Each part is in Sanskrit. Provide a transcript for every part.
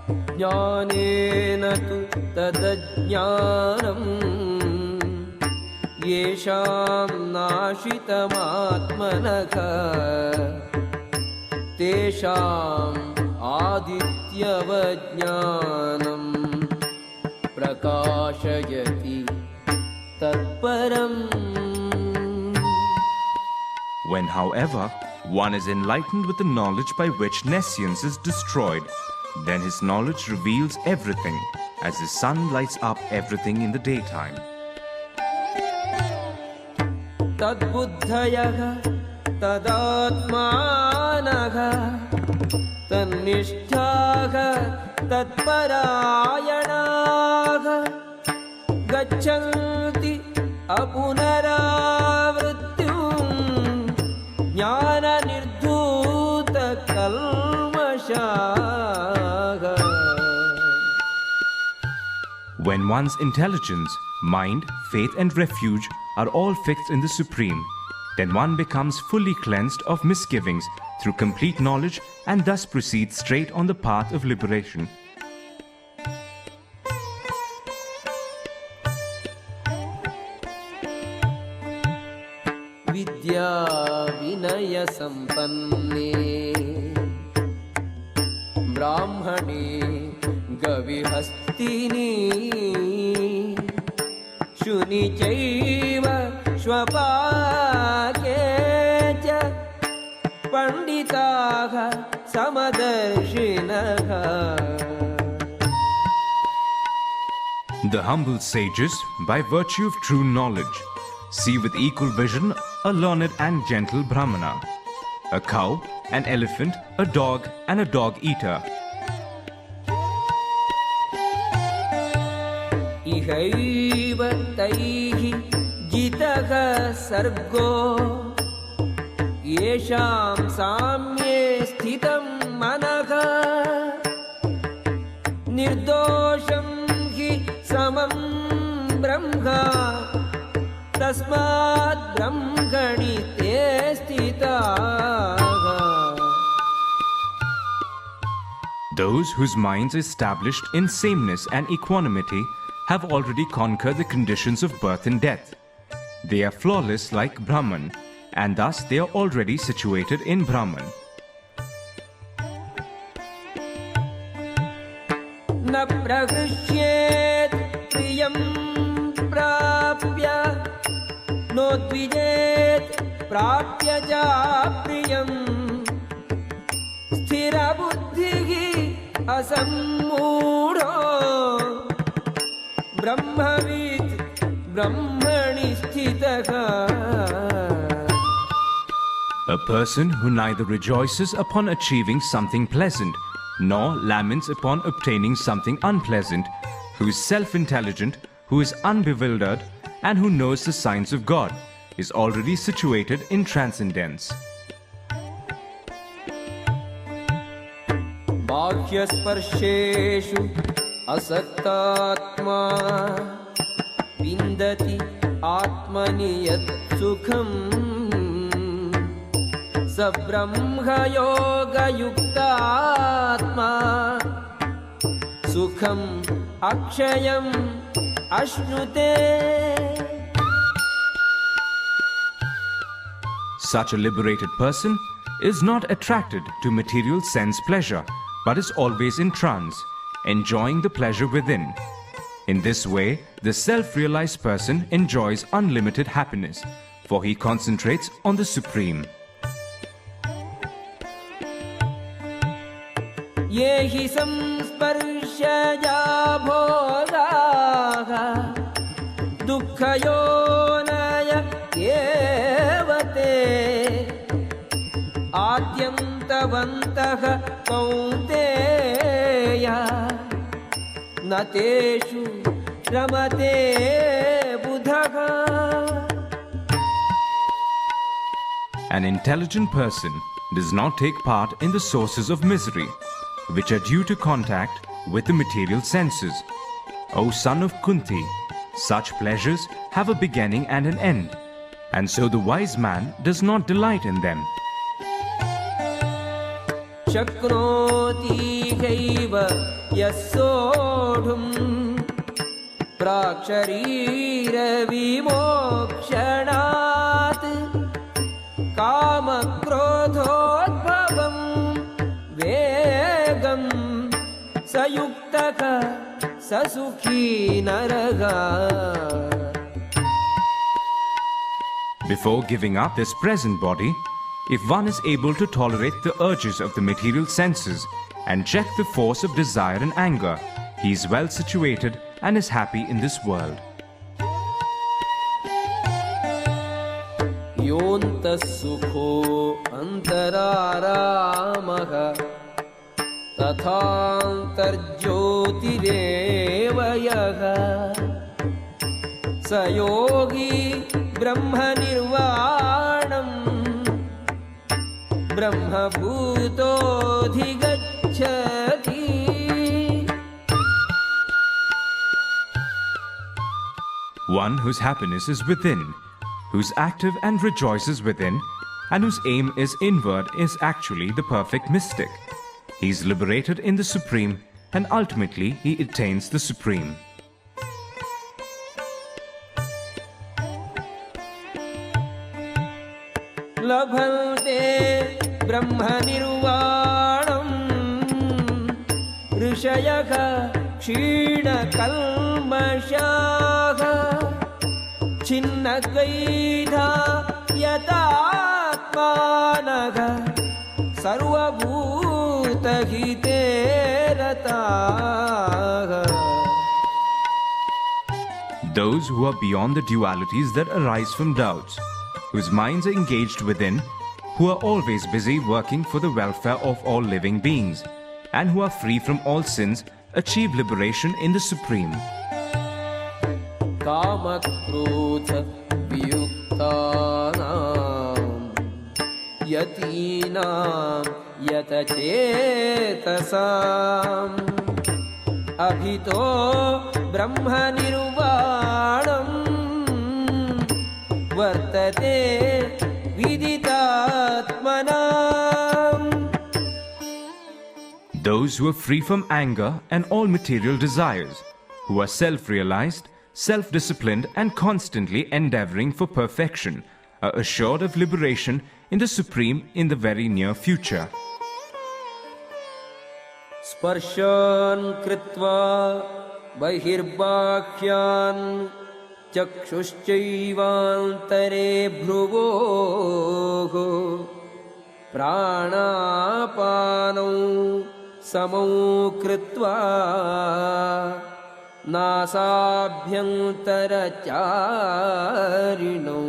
ज्ञानेन तु तदज्ञानम् येषां नाशितमात्मनः तेषाम् आदित्यवज्ञानम् प्रकाशयति तत्परम्. When, however, one is enlightened with the knowledge by which nescience is destroyed, then his knowledge reveals everything, as the sun lights up everything in the daytime. तद्बुद्धयः तदात्मानः तन्निष्ठाः तत्परायणाः गच्छन्ति अपुनरावृत्तिम् ज्ञाननिर्धूतकल्मषाः. When one's intelligence, mind, faith and refuge are all fixed in the Supreme, then one becomes fully cleansed of misgivings through complete knowledge and thus proceeds straight on the path of liberation. Vidya vinaya sampanne brahmane gavihastini shuni chaiva shvapake cha panditaha samadarshinaha. The humble sages, by virtue of true knowledge, see with equal vision a learned and gentle Brahmana, a cow, an elephant, a dog and a dog-eater. Ihaiva taihi jitaha sargo yesham samye sthitam manaha nirdosham hi samam brahma tasmad brahmani te sthitaha. Those whose minds are established in sameness and equanimity have already conquered the conditions of birth and death. They are flawless like Brahman, and thus they are already situated in Brahman. Na prahrushyet priyam prapya nodvijet prapya ja priyam sthira buddhihi asammudho brahmavid brahmani sthitaha. A person who neither rejoices upon achieving something pleasant nor laments upon obtaining something unpleasant, who is self-intelligent, who is unbewildered, and who knows the signs of God, is already situated in transcendence. Bhāgyasparsheshu asaktatma vindati atmani yat sukham sabrahma yoga yuktatma sukham akshayam ashnute. Such a liberated person is not attracted to material sense pleasure, but is always in trance, enjoying the pleasure within. In this way, the self-realized person enjoys unlimited happiness, for he concentrates on the Supreme. Yehi samsparshaya bhogaha dukkayonaya evate adyantavantah kaunteya nateshu ramate buddhaha. An intelligent person does not take part in the sources of misery, which are due to contact with the material senses. O son of Kunti, such pleasures have a beginning and an end, and so the wise man does not delight in them. Shaknoti इहैव यः सोढुम् प्राक्शरीरविमोक्षणात् कामक्रोधोद्भवम् वेगं स युक्तः स सुखी नरः. Before giving up this present body, if one is able to tolerate the urges of the material senses and check the force of desire and anger, he is well situated and is happy in this world. योऽन्तः सुखो अन्तरारामः तथान्तर्ज्योतिरेव यः स योगी ब्रह्मनिर्वाणम् ब्रह्मभूतोऽधिगच्छति. One whose happiness is within, who's active and rejoices within, and whose aim is inward is actually the perfect mystic. He is liberated in the Supreme, and ultimately he attains the Supreme. लभन्ते ब्रह्मनिर्वाणम् ऋषयः क्षीणकल्मषाः छिन्नद्वैधा यतात्मानः सर्वभूतहिते रताः. Those who are beyond the dualities that arise from doubts, whose minds are engaged within, who are always busy working for the welfare of all living beings, and who are free from all sins, achieve liberation in the Supreme. कामक्रोध वियुक्तानां यतीनां यतचेतसाम् अभितो ब्रह्मनिर्वाणम् वर्तते विदितात्मनाम्. Those who are free from anger and all material desires, who are self-realized, self-disciplined and constantly endeavoring for perfection, are assured of liberation in the Supreme in the very near future. स्पर्शान् कृत्वा बहिर्बाह्यान् चक्षुश्चैवान्तरे भ्रुवोः प्राणापानौ समौ कृत्वा नासाभ्यन्तरचारिणौ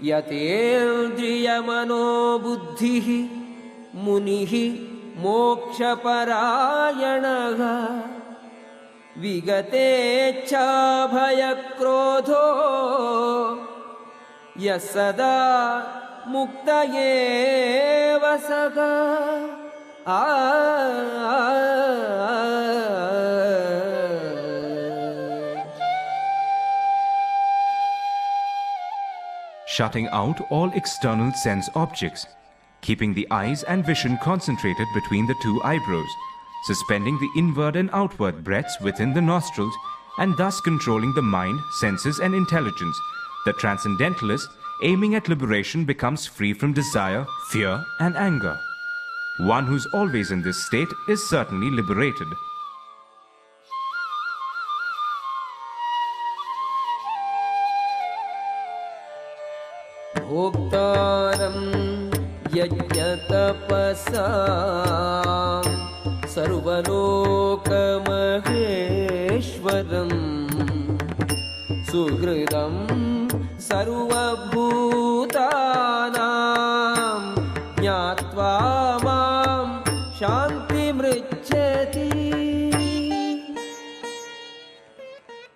यतेन्द्रियमनोबुद्धिः मुनिः मोक्षपरायणः विगतेच्छाभयक्रोधो यः सदा मुक्त एव सः. Shutting out all external sense objects, keeping the eyes and vision concentrated between the two eyebrows, suspending the inward and outward breaths within the nostrils, and thus controlling the mind, senses and intelligence, the transcendentalist, aiming at liberation, becomes free from desire, fear and anger. One who's always in this state is certainly liberated. भोक्तारं यज्ञतपसां सर्वलोकमहेश्वरं सुहृदं सर्वभूतानां ज्ञात्वा मां शान्तिमृच्छति.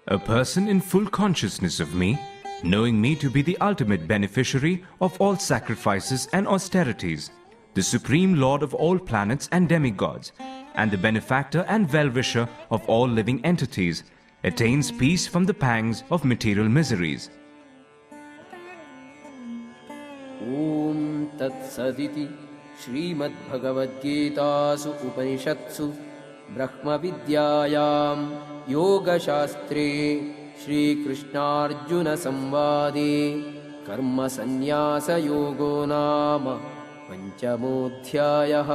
A person in full consciousness of me, knowing me to be the ultimate beneficiary of all sacrifices and austerities, the supreme lord of all planets and demigods, and the benefactor and well-wisher of all living entities, attains peace from the pangs of material miseries. ॐ तत्सदिति श्रीमद्भगवद्गीतासु उपनिषत्सु ब्रह्मविद्यायां योगशास्त्रे श्रीकृष्णार्जुनसंवादे कर्मसन्न्यासयोगो नाम पञ्चमोऽध्यायः।